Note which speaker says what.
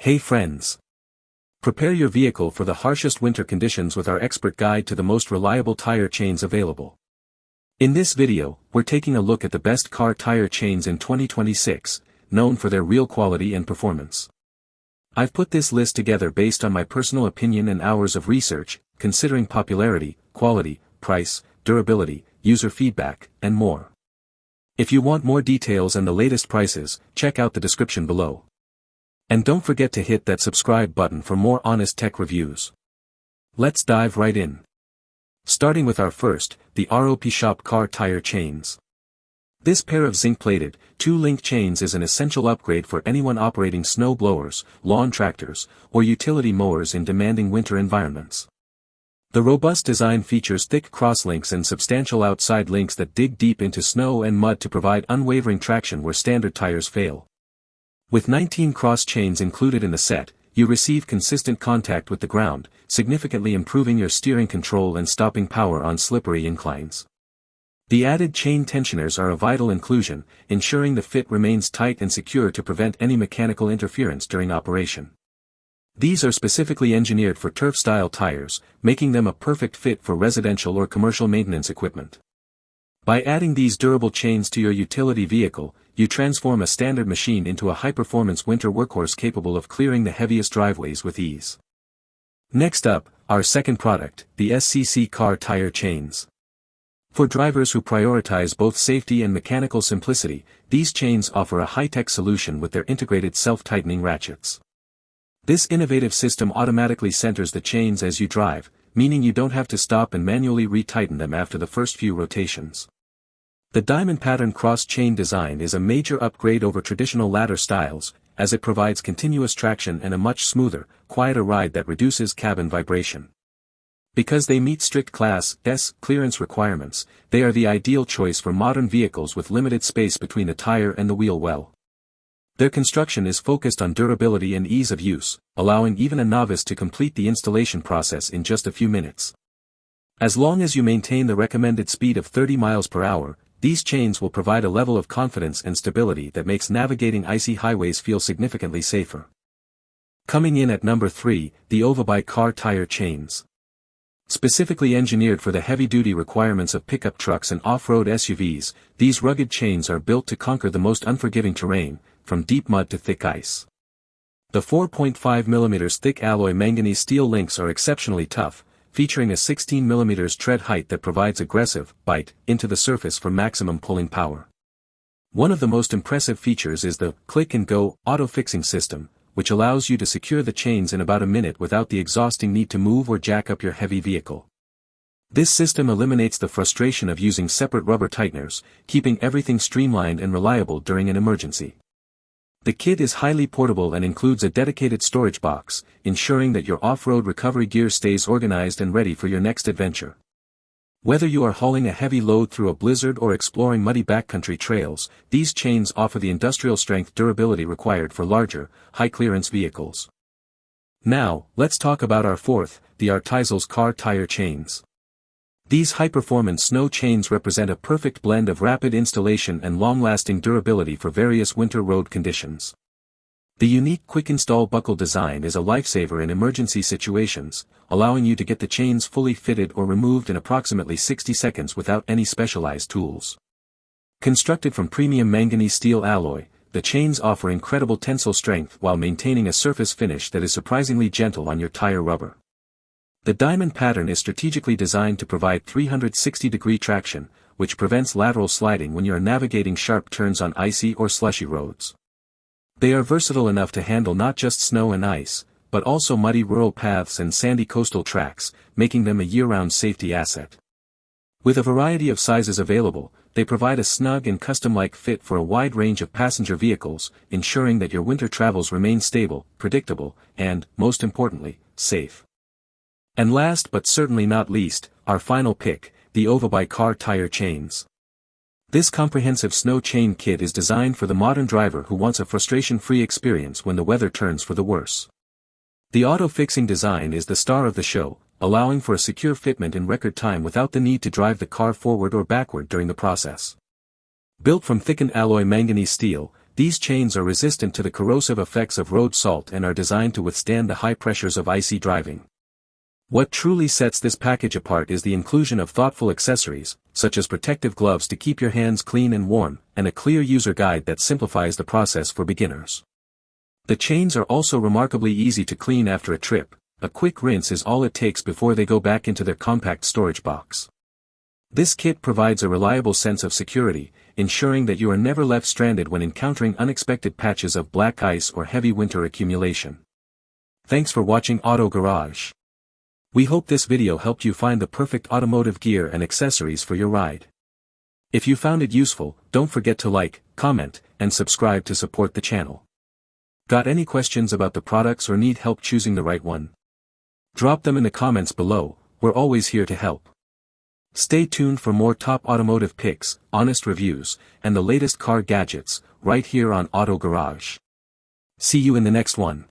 Speaker 1: Hey friends! Prepare your vehicle for the harshest winter conditions with our expert guide to the most reliable tire chains available. In this video, we're taking a look at the best car tire chains in 2026, known for their real quality and performance. I've put this list together based on my personal opinion and hours of research, considering popularity, quality, price, durability, user feedback, and more. If you want more details and the latest prices, check out the description below. And don't forget to hit that subscribe button for more honest tech reviews. Let's dive right in. Starting with our first, the ROP Shop car tire chains. This pair of zinc-plated, two-link chains is an essential upgrade for anyone operating snow blowers, lawn tractors, or utility mowers in demanding winter environments. The robust design features thick crosslinks and substantial outside links that dig deep into snow and mud to provide unwavering traction where standard tires fail. With 19 cross chains included in the set, you receive consistent contact with the ground, significantly improving your steering control and stopping power on slippery inclines. The added chain tensioners are a vital inclusion, ensuring the fit remains tight and secure to prevent any mechanical interference during operation. These are specifically engineered for turf-style tires, making them a perfect fit for residential or commercial maintenance equipment. By adding these durable chains to your utility vehicle, you transform a standard machine into a high-performance winter workhorse capable of clearing the heaviest driveways with ease. Next up, our second product, the SCC car tire chains. For drivers who prioritize both safety and mechanical simplicity, these chains offer a high-tech solution with their integrated self-tightening ratchets. This innovative system automatically centers the chains as you drive, meaning you don't have to stop and manually retighten them after the first few rotations. The diamond pattern cross-chain design is a major upgrade over traditional ladder styles, as it provides continuous traction and a much smoother, quieter ride that reduces cabin vibration. Because they meet strict Class S clearance requirements, they are the ideal choice for modern vehicles with limited space between the tire and the wheel well. Their construction is focused on durability and ease of use, allowing even a novice to complete the installation process in just a few minutes. As long as you maintain the recommended speed of 30 miles per hour, these chains will provide a level of confidence and stability that makes navigating icy highways feel significantly safer. Coming in at number 3, the Overbike car tire chains. Specifically engineered for the heavy-duty requirements of pickup trucks and off-road SUVs, these rugged chains are built to conquer the most unforgiving terrain, from deep mud to thick ice. The 4.5 mm thick alloy manganese steel links are exceptionally tough, featuring a 16 mm tread height that provides aggressive bite into the surface for maximum pulling power. One of the most impressive features is the click-and-go auto-fixing system, which allows you to secure the chains in about a minute without the exhausting need to move or jack up your heavy vehicle. This system eliminates the frustration of using separate rubber tighteners, keeping everything streamlined and reliable during an emergency. The kit is highly portable and includes a dedicated storage box, ensuring that your off-road recovery gear stays organized and ready for your next adventure. Whether you are hauling a heavy load through a blizzard or exploring muddy backcountry trails, these chains offer the industrial-strength durability required for larger, high-clearance vehicles. Now, let's talk about our fourth, the Artisal's car tire chains. These high-performance snow chains represent a perfect blend of rapid installation and long-lasting durability for various winter road conditions. The unique quick-install buckle design is a lifesaver in emergency situations, allowing you to get the chains fully fitted or removed in approximately 60 seconds without any specialized tools. Constructed from premium manganese steel alloy, the chains offer incredible tensile strength while maintaining a surface finish that is surprisingly gentle on your tire rubber. The diamond pattern is strategically designed to provide 360-degree traction, which prevents lateral sliding when you are navigating sharp turns on icy or slushy roads. They are versatile enough to handle not just snow and ice, but also muddy rural paths and sandy coastal tracks, making them a year-round safety asset. With a variety of sizes available, they provide a snug and custom-like fit for a wide range of passenger vehicles, ensuring that your winter travels remain stable, predictable, and, most importantly, safe. And last but certainly not least, our final pick, the Overbike car tire chains. This comprehensive snow chain kit is designed for the modern driver who wants a frustration-free experience when the weather turns for the worse. The auto-fixing design is the star of the show, allowing for a secure fitment in record time without the need to drive the car forward or backward during the process. Built from thickened alloy manganese steel, These chains are resistant to the corrosive effects of road salt and are designed to withstand the high pressures of icy driving. What truly sets this package apart is the inclusion of thoughtful accessories, such as protective gloves to keep your hands clean and warm, and a clear user guide that simplifies the process for beginners. The chains are also remarkably easy to clean after a trip. A quick rinse is all it takes before they go back into their compact storage box. This kit provides a reliable sense of security, ensuring that you are never left stranded when encountering unexpected patches of black ice or heavy winter accumulation. Thanks for watching Auto Garage. We hope this video helped you find the perfect automotive gear and accessories for your ride. If you found it useful, don't forget to like, comment, and subscribe to support the channel. Got any questions about the products or need help choosing the right one? Drop them in the comments below, we're always here to help. Stay tuned for more top automotive picks, honest reviews, and the latest car gadgets, right here on Auto Garage. See you in the next one.